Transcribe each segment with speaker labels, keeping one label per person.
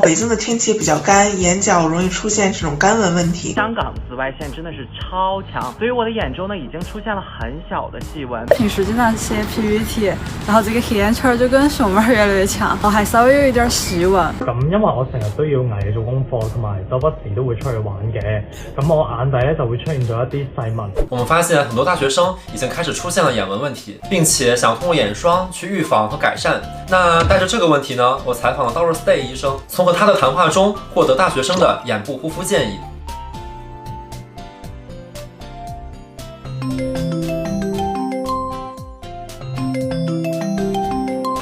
Speaker 1: 北京的天气比较干，眼角容易出现这种干纹问题。
Speaker 2: 香港紫外线真的是超强，所以我的眼周呢已经出现了很小的细纹。
Speaker 3: 平时经常写 PPT， 然后这个黑眼圈就跟熊猫越来越强，然后还稍微有一点细纹。
Speaker 4: 咁因為我成日都要捱做功課，同埋周不時都會出去玩嘅，咁我眼底咧就會出現咗一啲細紋。
Speaker 5: 我們發現很多大學生已經開始出現了眼紋問題，並且想通過眼霜去預防和改善。那帶着這個問題呢，我採訪了 Doris 醫生，從和他的談話中獲得大學生的眼部護膚建議。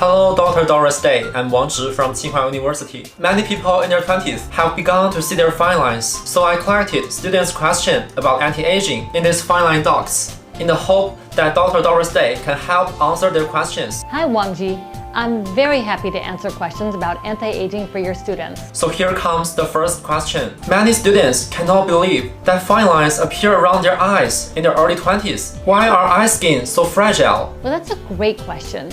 Speaker 5: Hello, Dr. Doris Day. I'm Wang Zhi from Tsinghua University. Many people in their 20s have begun to see their fine lines, so I collected students' questions about anti-aging in these fine line docs, in the hope that Dr. Doris Day can help answer their questions.
Speaker 6: Hi, Wang Zhi. I'm very happy to answer questions about anti-aging for your students.
Speaker 5: So here comes the first question. Many students cannot believe that fine lines appear around their eyes in their early 20s. Why are eye skin so fragile?
Speaker 6: Well, that's a great question.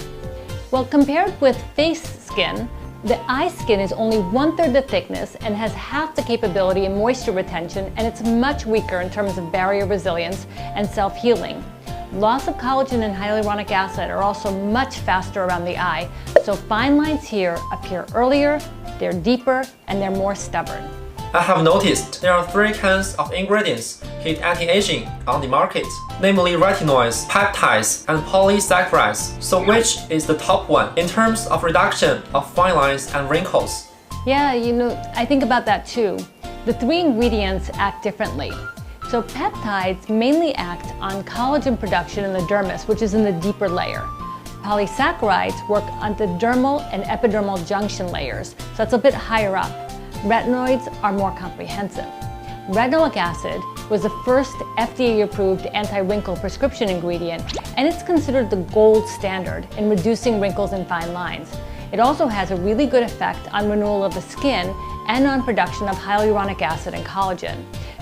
Speaker 6: Well, compared with face skin, the eye skin is only 1/3 the thickness and has half the capability in moisture retention, and it's much weaker in terms of barrier resilience and self-healing. Loss of collagen and hyaluronic acid are also much faster around the eye, so fine lines here appear earlier, they're deeper, and they're more stubborn.
Speaker 5: I have noticed there are 3 kinds of ingredients hit anti-aging on the market, namely retinoids, peptides, and polysaccharides. So which is the top one in terms of reduction of fine lines and wrinkles?
Speaker 6: Yeah, I think about that too. The 3 ingredients act differently. So peptides mainly act on collagen production in the dermis, which is in the deeper layer. Polysaccharides work on the dermal and epidermal junction layers, so that's a bit higher up. Retinoids are more comprehensive. Retinoic acid was the first FDA-approved anti-wrinkle prescription ingredient, and it's considered the gold standard in reducing wrinkles and fine lines. It also has a really good effect on renewal of the skin and on production of hyaluronic acid and collagen.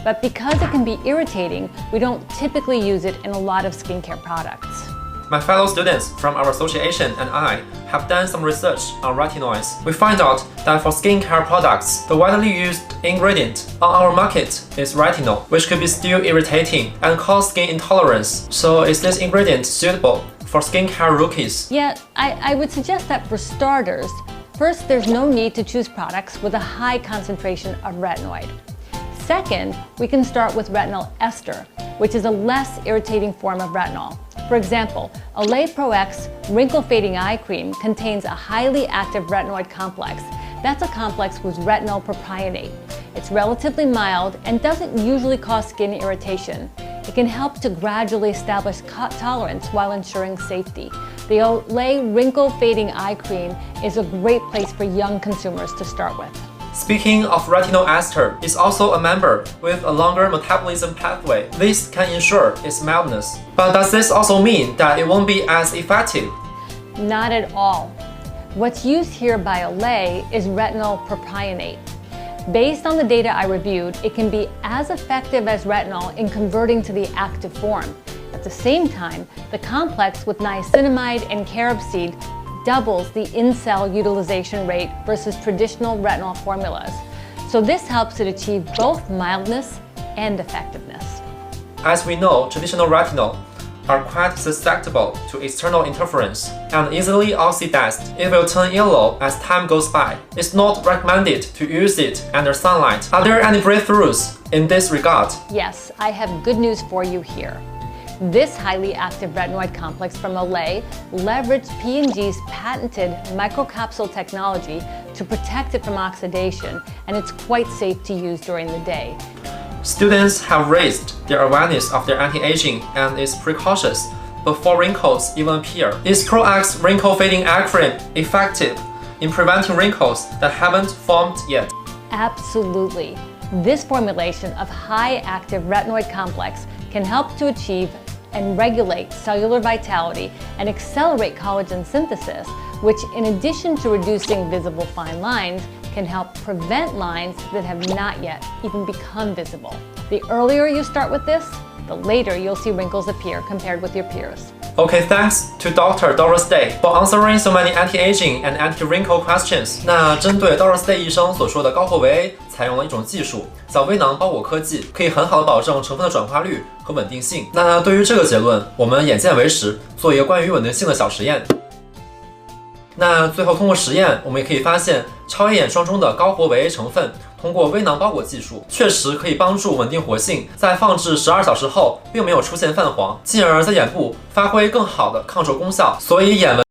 Speaker 6: But because it can be irritating, we don't typically use it in a lot of skincare products.
Speaker 5: My fellow students from our association and I have done some research on retinoids. We find out that for skincare products, the widely used ingredient on our market is retinol, which could be still irritating and cause skin intolerance. So is this ingredient suitable for skincare rookies?
Speaker 6: Yeah, I would suggest that for starters, first, there's no need to choose products with a high concentration of retinoid. Second, we can start with retinol ester, which is a less irritating form of retinol. For example, Olay Pro X Wrinkle Fading Eye Cream contains a highly active retinoid complex. That's a complex with retinol propionate. It's relatively mild and doesn't usually cause skin irritation. It can help to gradually establish tolerance while ensuring safety. The Olay Wrinkle Fading Eye Cream is a great place for young consumers to start with.
Speaker 5: Speaking of retinol ester, it's also a member with a longer metabolism pathway. This can ensure its mildness. But does this also mean that it won't be as effective?
Speaker 6: Not at all. What's used here by Olay is retinol propionate. Based on the data I reviewed, it can be as effective as retinol in converting to the active form. At the same time, the complex with niacinamide and carob seed doubles the in-cell utilization rate versus traditional retinol formulas. So this helps it achieve both mildness and effectiveness.
Speaker 5: As we know, traditional retinol are quite susceptible to external interference and easily oxidized. It will turn yellow as time goes by. It's not recommended to use it under sunlight. Are there any breakthroughs in this regard?
Speaker 6: Yes, I have good news for you here. This highly active retinoid complex from Olay leveraged P&G's patented microcapsule technology to protect it from oxidation, and it's quite safe to use during the day.
Speaker 5: Students have raised their awareness of their anti-aging and its precautions before wrinkles even appear. Is Pro X Wrinkle Fading Eye Cream effective in preventing wrinkles that haven't formed yet?
Speaker 6: Absolutely. This formulation of high active retinoid complex can help to achieve and regulate cellular vitality and accelerate collagen synthesis, which in addition to reducing visible fine lines, can help prevent lines that have not yet even become visible. The earlier you start with this, the later you'll see wrinkles appear compared with your peers.
Speaker 5: Okay, thanks to Dr. Doris Day for answering so many anti-aging and anti-wrinkle questions. 那针对 Doris Day 医生所说的高活维 A 采用了一种技术，叫微囊包裹科技，可以很好的保证成分的转化率和稳定性。那对于这个结论，我们眼见为实，做一个关于稳定性的小实验。那最后通过实验，我们也可以发现，超 A 眼霜中的高活维 A 成分通过微囊包裹技术，确实可以帮助稳定活性，在放置12小时后，并没有出现泛黄，进而在眼部发挥更好的抗皱功效。所以眼纹